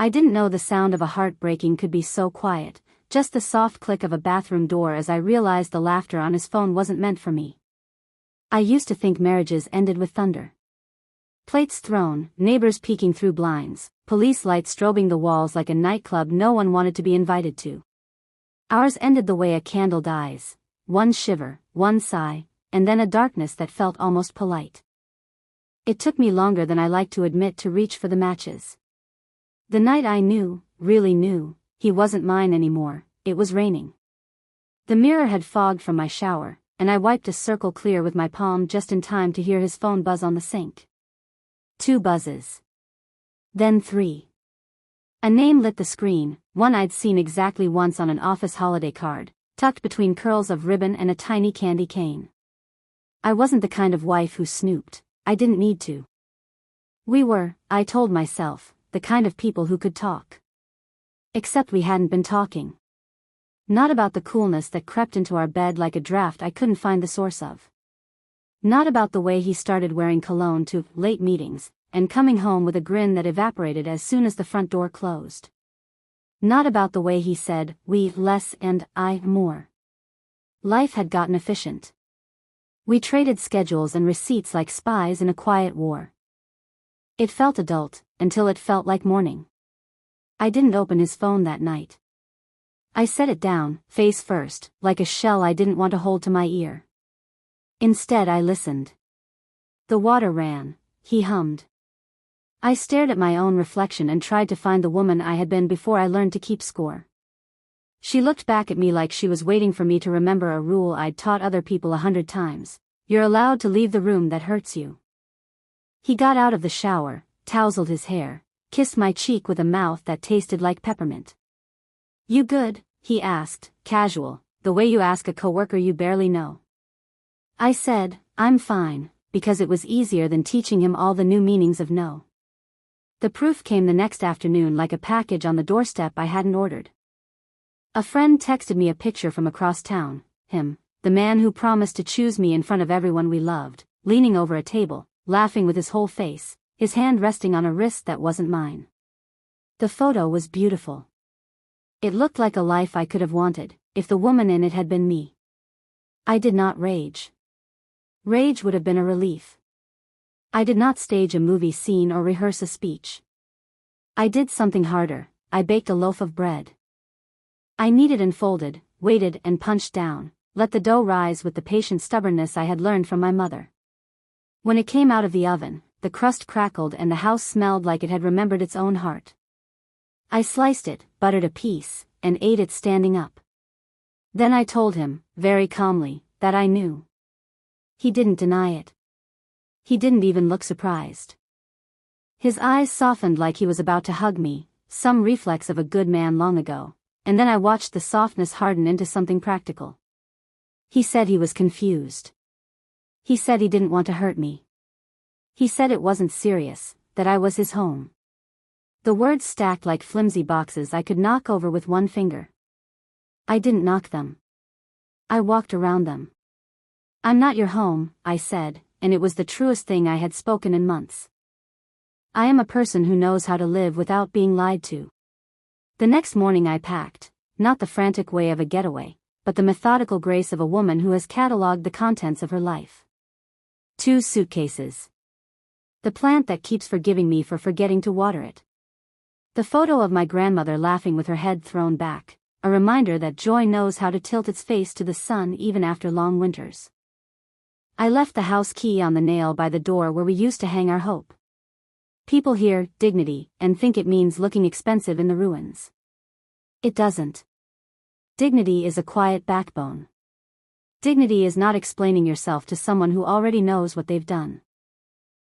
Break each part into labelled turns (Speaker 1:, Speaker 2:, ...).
Speaker 1: I didn't know the sound of a heart breaking could be so quiet, just the soft click of a bathroom door as I realized the laughter on his phone wasn't meant for me. I used to think marriages ended with thunder. Plates thrown, neighbors peeking through blinds, police lights strobing the walls like a nightclub no one wanted to be invited to. Ours ended the way a candle dies, one shiver, one sigh, and then a darkness that felt almost polite. It took me longer than I like to admit to reach for the matches. The night I knew, really knew, he wasn't mine anymore, it was raining. The mirror had fogged from my shower, and I wiped a circle clear with my palm just in time to hear his phone buzz on the sink. 2 buzzes. Then 3. A name lit the screen, one I'd seen exactly once on an office holiday card, tucked between curls of ribbon and a tiny candy cane. I wasn't the kind of wife who snooped, I didn't need to. We were, I told myself, the kind of people who could talk. Except we hadn't been talking. Not about the coolness that crept into our bed like a draft I couldn't find the source of. Not about the way he started wearing cologne to late meetings, and coming home with a grin that evaporated as soon as the front door closed. Not about the way he said, we less and I more. Life had gotten efficient. We traded schedules and receipts like spies in a quiet war. It felt adult, until it felt like morning. I didn't open his phone that night. I set it down, face first, like a shell I didn't want to hold to my ear. Instead I listened. The water ran, he hummed. I stared at my own reflection and tried to find the woman I had been before I learned to keep score. She looked back at me like she was waiting for me to remember a rule I'd taught other people 100 times. You're allowed to leave the room that hurts you. He got out of the shower, tousled his hair, kissed my cheek with a mouth that tasted like peppermint. You good? He asked, casual, the way you ask a coworker you barely know. I said, I'm fine, because it was easier than teaching him all the new meanings of no. The proof came the next afternoon like a package on the doorstep I hadn't ordered. A friend texted me a picture from across town, him, the man who promised to choose me in front of everyone we loved, leaning over a table, laughing with his whole face, his hand resting on a wrist that wasn't mine. The photo was beautiful. It looked like a life I could have wanted, if the woman in it had been me. I did not rage. Rage would have been a relief. I did not stage a movie scene or rehearse a speech. I did something harder, I baked a loaf of bread. I kneaded and folded, waited and punched down, let the dough rise with the patient stubbornness I had learned from my mother. When it came out of the oven, the crust crackled and the house smelled like it had remembered its own heart. I sliced it, buttered a piece, and ate it standing up. Then I told him, very calmly, that I knew. He didn't deny it. He didn't even look surprised. His eyes softened like he was about to hug me, some reflex of a good man long ago, and then I watched the softness harden into something practical. He said he was confused. He said he didn't want to hurt me. He said it wasn't serious, that I was his home. The words stacked like flimsy boxes I could knock over with one finger. I didn't knock them. I walked around them. I'm not your home, I said, and it was the truest thing I had spoken in months. I am a person who knows how to live without being lied to. The next morning I packed, not the frantic way of a getaway, but the methodical grace of a woman who has catalogued the contents of her life. 2 suitcases. The plant that keeps forgiving me for forgetting to water it. The photo of my grandmother laughing with her head thrown back, a reminder that joy knows how to tilt its face to the sun even after long winters. I left the house key on the nail by the door where we used to hang our hope. People hear dignity and think it means looking expensive in the ruins. It doesn't. Dignity is a quiet backbone. Dignity is not explaining yourself to someone who already knows what they've done.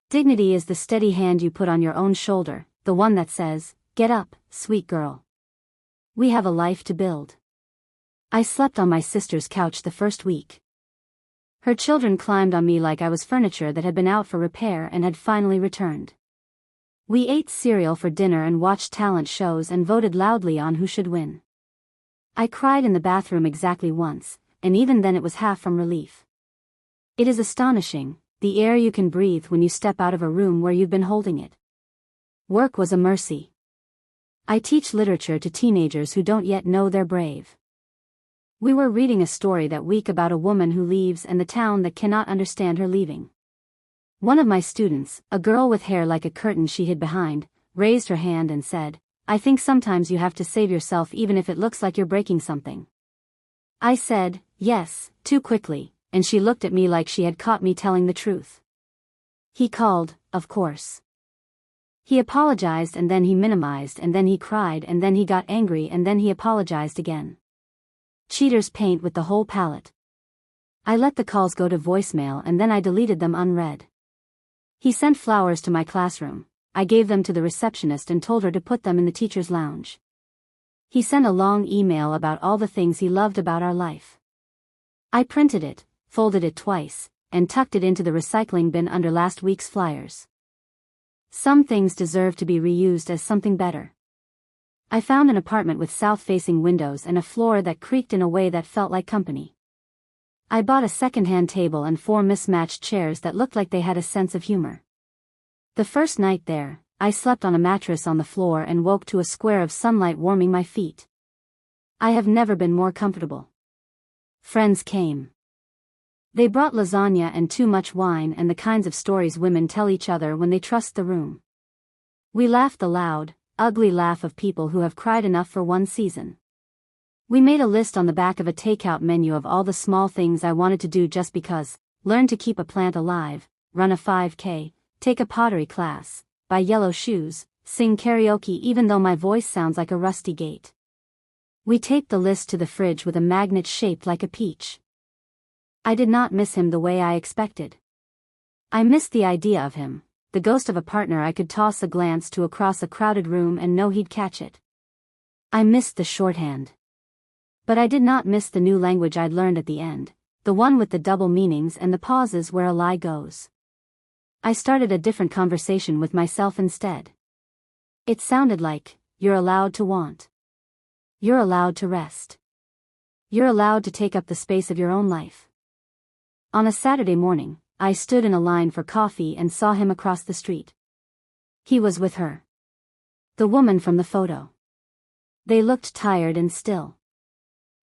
Speaker 1: Dignity is the steady hand you put on your own shoulder, the one that says, "Get up, sweet girl. We have a life to build." I slept on my sister's couch the first week. Her children climbed on me like I was furniture that had been out for repair and had finally returned. We ate cereal for dinner and watched talent shows and voted loudly on who should win. I cried in the bathroom exactly once, and even then it was half from relief. It is astonishing, the air you can breathe when you step out of a room where you've been holding it. Work was a mercy. I teach literature to teenagers who don't yet know they're brave. We were reading a story that week about a woman who leaves and the town that cannot understand her leaving. One of my students, a girl with hair like a curtain she hid behind, raised her hand and said, "I think sometimes you have to save yourself even if it looks like you're breaking something." I said, "Yes," too quickly, and she looked at me like she had caught me telling the truth. He called, of course. He apologized and then he minimized and then he cried and then he got angry and then he apologized again. Cheaters paint with the whole palette. I let the calls go to voicemail and then I deleted them unread. He sent flowers to my classroom. I gave them to the receptionist and told her to put them in the teacher's lounge. He sent a long email about all the things he loved about our life. I printed it, folded it twice, and tucked it into the recycling bin under last week's flyers. Some things deserve to be reused as something better. I found an apartment with south-facing windows and a floor that creaked in a way that felt like company. I bought a second-hand table and 4 mismatched chairs that looked like they had a sense of humor. The first night there, I slept on a mattress on the floor and woke to a square of sunlight warming my feet. I have never been more comfortable. Friends came. They brought lasagna and too much wine and the kinds of stories women tell each other when they trust the room. We laughed the loud, ugly laugh of people who have cried enough for one season. We made a list on the back of a takeout menu of all the small things I wanted to do just because: learn to keep a plant alive, run a 5K, take a pottery class, buy yellow shoes, sing karaoke even though my voice sounds like a rusty gate. We taped the list to the fridge with a magnet shaped like a peach. I did not miss him the way I expected. I missed the idea of him, the ghost of a partner I could toss a glance to across a crowded room and know he'd catch it. I missed the shorthand. But I did not miss the new language I'd learned at the end, the one with the double meanings and the pauses where a lie goes. I started a different conversation with myself instead. It sounded like, you're allowed to want. You're allowed to rest. You're allowed to take up the space of your own life. On a Saturday morning, I stood in a line for coffee and saw him across the street. He was with her. The woman from the photo. They looked tired and still.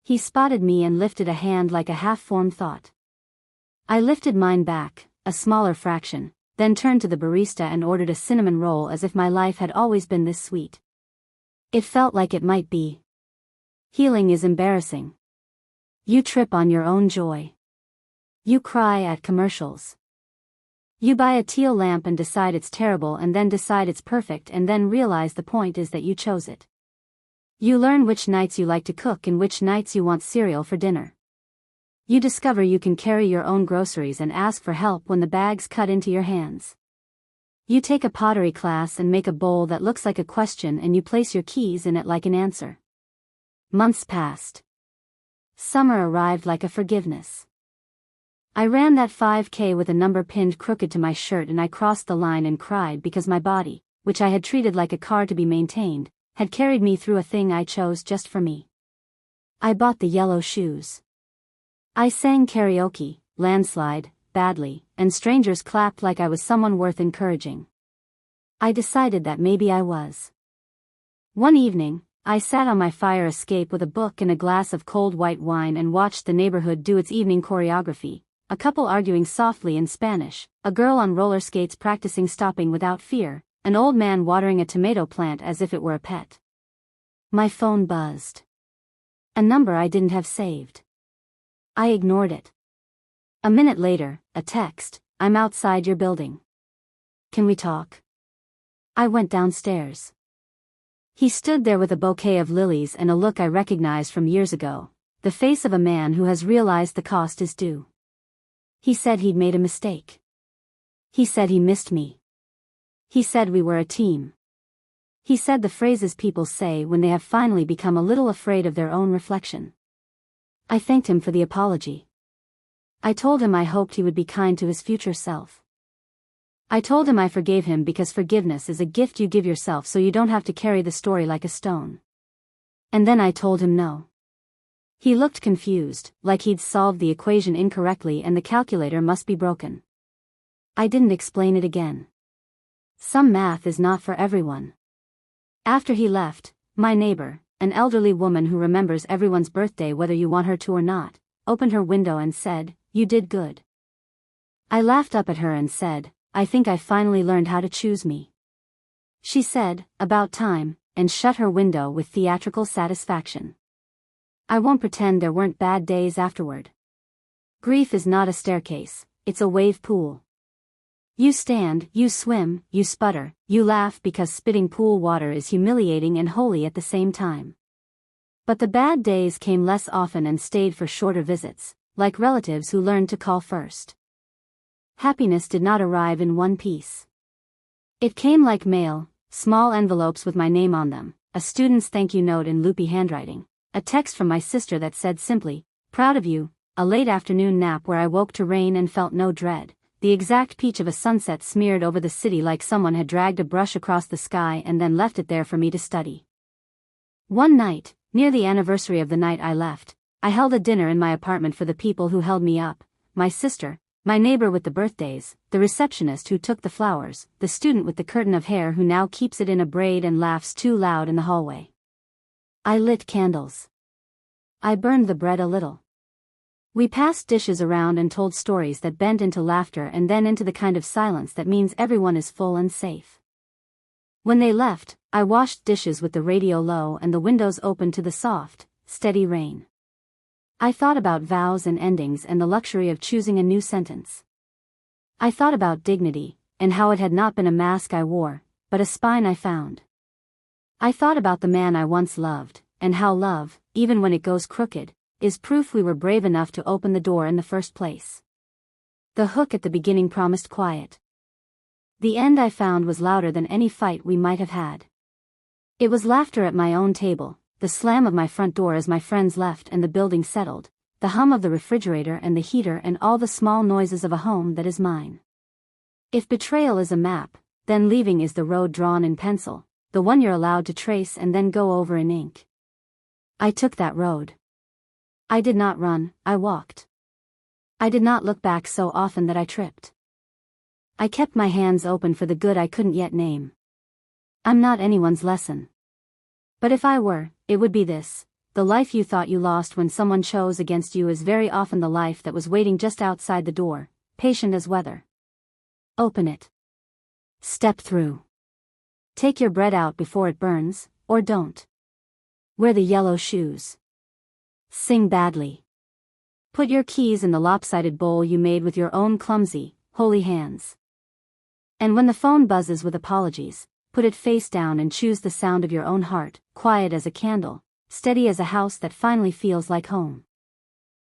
Speaker 1: He spotted me and lifted a hand like a half-formed thought. I lifted mine back, a smaller fraction, then turned to the barista and ordered a cinnamon roll as if my life had always been this sweet. It felt like it might be. Healing is embarrassing. You trip on your own joy. You cry at commercials. You buy a teal lamp and decide it's terrible and then decide it's perfect and then realize the point is that you chose it. You learn which nights you like to cook and which nights you want cereal for dinner. You discover you can carry your own groceries and ask for help when the bags cut into your hands. You take a pottery class and make a bowl that looks like a question and you place your keys in it like an answer. Months passed. Summer arrived like a forgiveness. I ran that 5K with a number pinned crooked to my shirt and I crossed the line and cried because my body, which I had treated like a car to be maintained, had carried me through a thing I chose just for me. I bought the yellow shoes. I sang karaoke, landslide, badly, and strangers clapped like I was someone worth encouraging. I decided that maybe I was. One evening, I sat on my fire escape with a book and a glass of cold white wine and watched the neighborhood do its evening choreography, a couple arguing softly in Spanish, a girl on roller skates practicing stopping without fear, an old man watering a tomato plant as if it were a pet. My phone buzzed. A number I didn't have saved. I ignored it. A minute later, a text: "I'm outside your building. Can we talk?" I went downstairs. He stood there with a bouquet of lilies and a look I recognized from years ago, the face of a man who has realized the cost is due. He said he'd made a mistake. He said he missed me. He said we were a team. He said the phrases people say when they have finally become a little afraid of their own reflection. I thanked him for the apology. I told him I hoped he would be kind to his future self. I told him I forgave him because forgiveness is a gift you give yourself so you don't have to carry the story like a stone. And then I told him no. He looked confused, like he'd solved the equation incorrectly and the calculator must be broken. I didn't explain it again. Some math is not for everyone. After he left, my neighbor, an elderly woman who remembers everyone's birthday whether you want her to or not, opened her window and said, "You did good." I laughed up at her and said, "I think I finally learned how to choose me." She said, "About time," and shut her window with theatrical satisfaction. I won't pretend there weren't bad days afterward. Grief is not a staircase, it's a wave pool. You stand, you swim, you sputter, you laugh because spitting pool water is humiliating and holy at the same time. But the bad days came less often and stayed for shorter visits, like relatives who learned to call first. Happiness did not arrive in one piece. It came like mail, small envelopes with my name on them, a student's thank you note in loopy handwriting, a text from my sister that said simply, "Proud of you," a late afternoon nap where I woke to rain and felt no dread, the exact peach of a sunset smeared over the city like someone had dragged a brush across the sky and then left it there for me to study. One night, near the anniversary of the night I left, I held a dinner in my apartment for the people who held me up, my sister, my neighbor with the birthdays, the receptionist who took the flowers, the student with the curtain of hair who now keeps it in a braid and laughs too loud in the hallway. I lit candles. I burned the bread a little. We passed dishes around and told stories that bent into laughter and then into the kind of silence that means everyone is full and safe. When they left, I washed dishes with the radio low and the windows open to the soft, steady rain. I thought about vows and endings and the luxury of choosing a new sentence. I thought about dignity, and how it had not been a mask I wore, but a spine I found. I thought about the man I once loved, and how love, even when it goes crooked, is proof we were brave enough to open the door in the first place. The hook at the beginning promised quiet. The end I found was louder than any fight we might have had. It was laughter at my own table, the slam of my front door as my friends left and the building settled, the hum of the refrigerator and the heater and all the small noises of a home that is mine. If betrayal is a map, then leaving is the road drawn in pencil, the one you're allowed to trace and then go over in ink. I took that road. I did not run, I walked. I did not look back so often that I tripped. I kept my hands open for the good I couldn't yet name. I'm not anyone's lesson. But if I were, it would be this: the life you thought you lost when someone chose against you is very often the life that was waiting just outside the door, patient as weather. Open it. Step through. Take your bread out before it burns, or don't. Wear the yellow shoes. Sing badly. Put your keys in the lopsided bowl you made with your own clumsy, holy hands. And when the phone buzzes with apologies, put it face down and choose the sound of your own heart, quiet as a candle, steady as a house that finally feels like home.